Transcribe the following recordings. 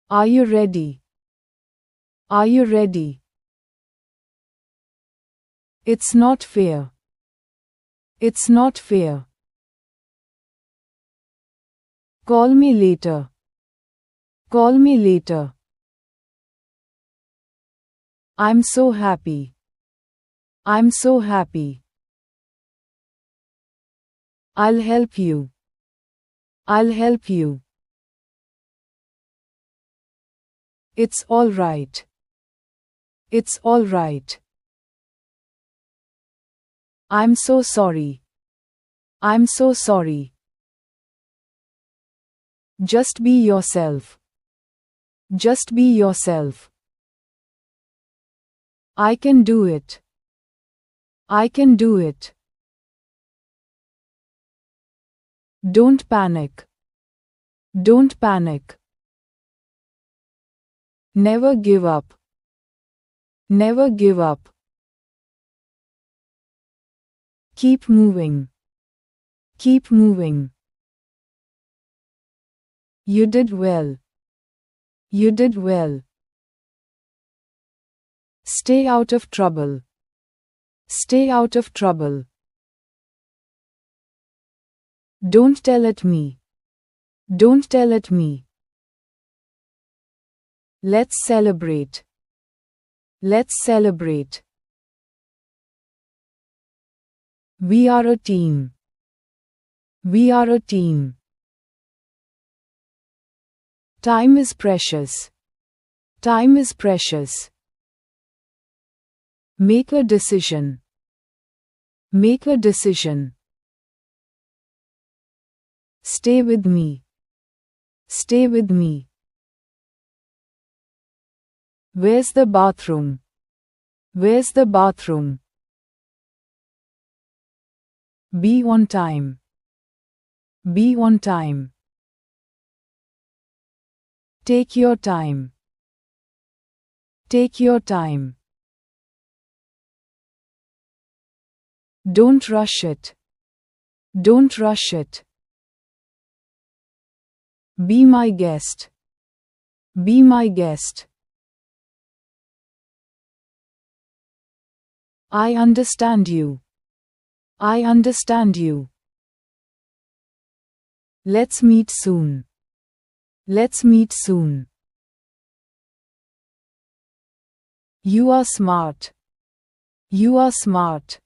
Are you ready? Are you ready? It's not fair. It's not fair. Call me later. Call me later. I'm so happy. I'm so happy. I'll help you. I'll help you. It's all right. It's all right. I'm so sorry. I'm so sorry. Just be yourself. Just be yourself. I can do it. I can do it. Don't panic. Don't panic. Never give up. Never give up. Keep moving. Keep moving. You did well. You did well. Stay out of trouble. Stay out of trouble. Don't tell at me. Don't tell at me. Let's celebrate. Let's celebrate. We are a team. We are a team. Time is precious. Time is precious. Make a decision. Make a decision. Stay with me. Stay with me. Where's the bathroom? Where's the bathroom? Be on time. Be on time. Take your time. Take your time. Don't rush it. Don't rush it. Be my guest. Be my guest. I understand you. I understand you. Let's meet soon. Let's meet soon. You are smart. You are smart.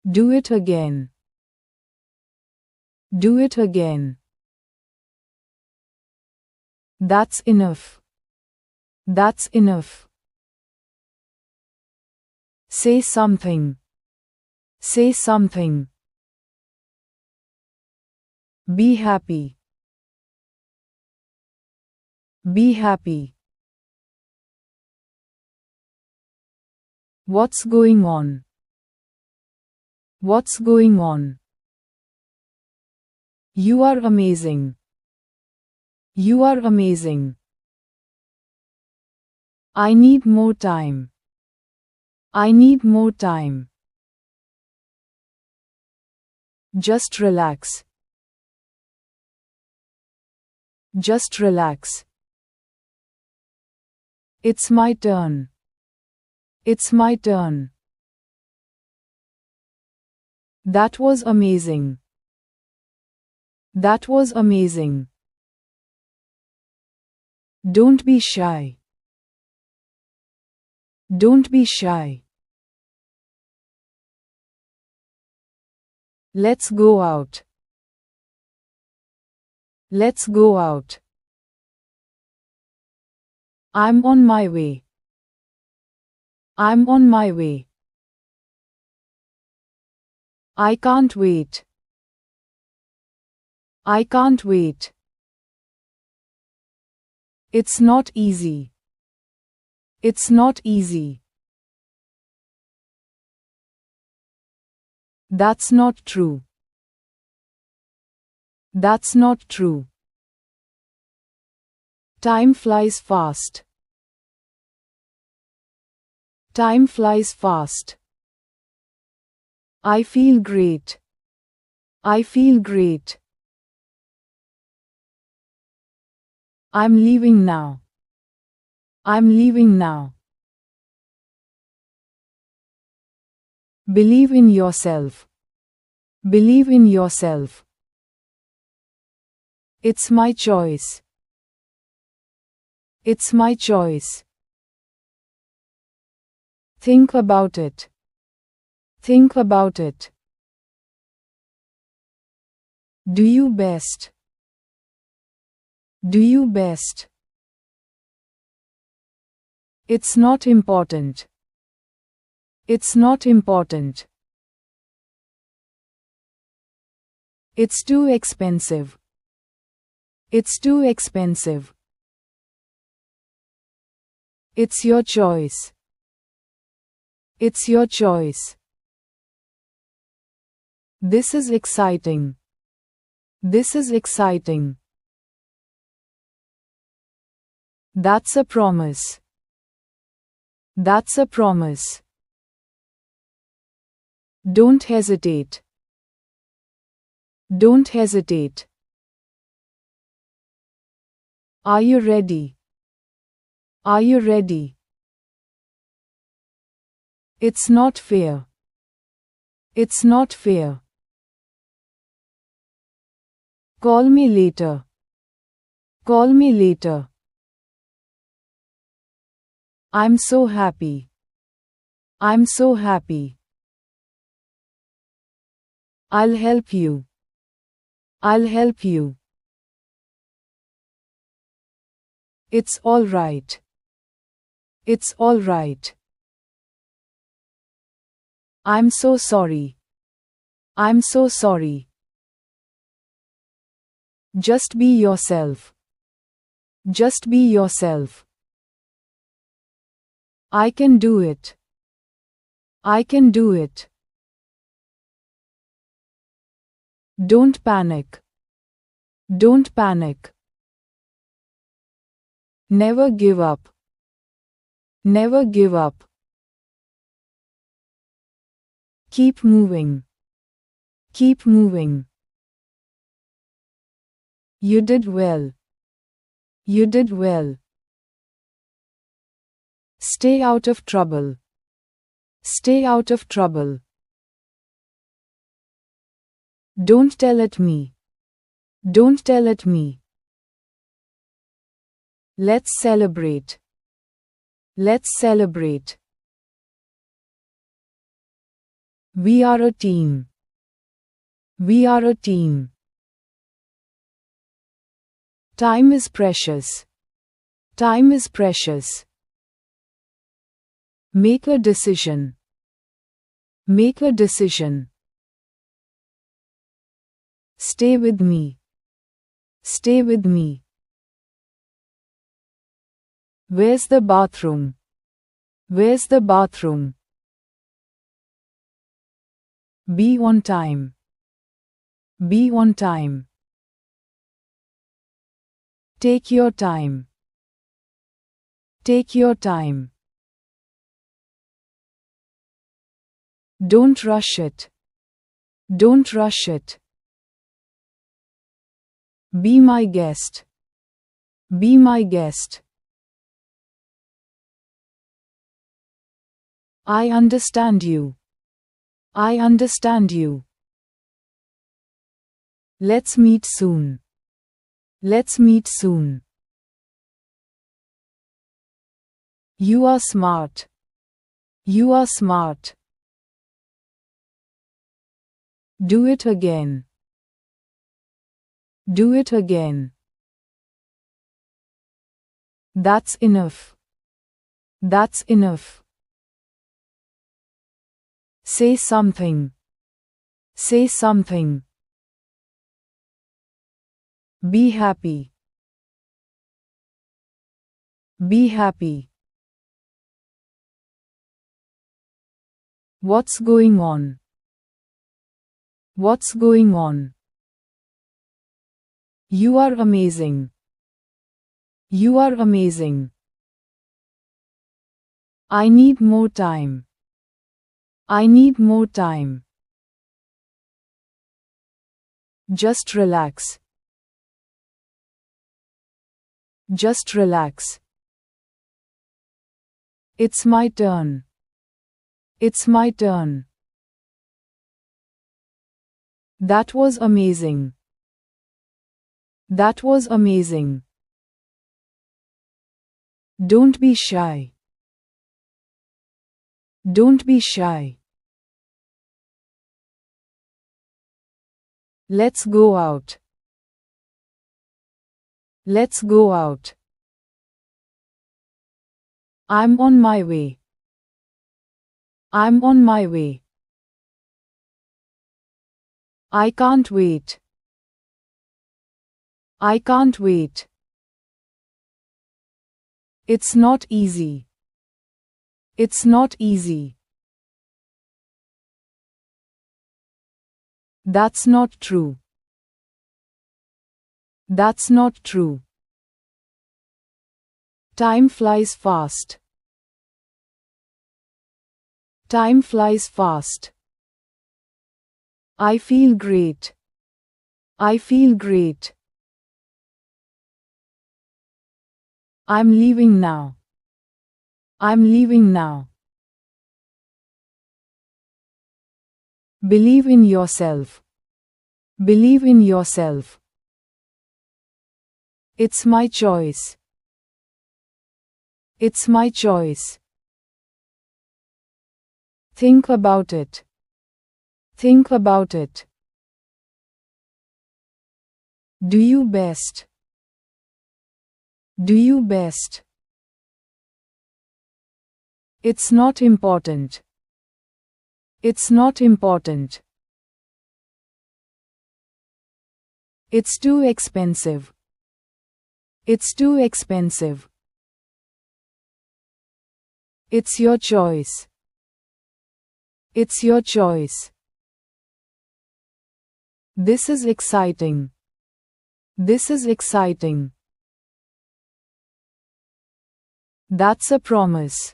Do it again. Do it again. That's enough. That's enough. Say something. Say something. Be happy. Be happy. What's going on? What's going on? You are amazing. You are amazing. I need more time. I need more time. Just relax. Just relax. It's my turn. It's my turn. That was amazing. That was amazing. Don't be shy. Don't be shy. Let's go out. Let's go out. I'm on my way. I'm on my way. I can't wait. I can't wait. It's not easy. It's not easy. That's not true. That's not true. Time flies fast. Time flies fast. I feel great. I feel great. I'm leaving now. I'm leaving now. Believe in yourself. Believe in yourself. It's my choice. It's my choice. Think about it. Think about it. Do you best. Do you best. It's not important. It's not important. It's too expensive. It's too expensive. It's your choice. It's your choice. This is exciting. This is exciting. That's a promise. That's a promise. Don't hesitate. Don't hesitate. Are you ready? Are you ready? It's not fair. It's not fair. Call me later. Call me later. I'm so happy. I'm so happy. I'll help you. I'll help you. It's all right. It's all right. I'm so sorry. I'm so sorry. Just be yourself. Just be yourself. I can do it. I can do it. Don't panic. Don't panic. Never give up. Never give up. Keep moving. Keep moving. You did well. You did well. Stay out of trouble. Stay out of trouble. Don't tell it me. Don't tell it me. Let's celebrate. Let's celebrate. We are a team. We are a team. Time is precious. Time is precious. Make a decision. Make a decision. Stay with me. Stay with me. Where's the bathroom? Where's the bathroom? Be on time. Be on time. Take your time. Take your time. Don't rush it. Don't rush it. Be my guest. Be my guest. I understand you. I understand you. Let's meet soon. Let's meet soon. You are smart. You are smart. Do it again. Do it again. That's enough. That's enough. Say something. Say something. Be happy. Be happy. What's going on? What's going on? You are amazing. You are amazing. I need more time. I need more time. Just relax. Just relax. It's my turn. It's my turn. That was amazing. That was amazing. Don't be shy. Don't be shy. Let's go out. Let's go out. I'm on my way. I'm on my way. I can't wait. I can't wait. It's not easy. It's not easy. That's not true. That's not true. Time flies fast. Time flies fast. I feel great. I feel great. I'm leaving now. I'm leaving now. Believe in yourself. Believe in yourself. It's my choice. It's my choice. Think about it. Think about it. Do you best. Do you best. It's not important. It's not important. It's too expensive. It's too expensive. It's your choice. It's your choice. This is exciting. This is exciting. That's a promise.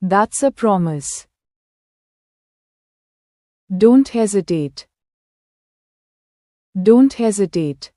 That's a promise. Don't hesitate. Don't hesitate.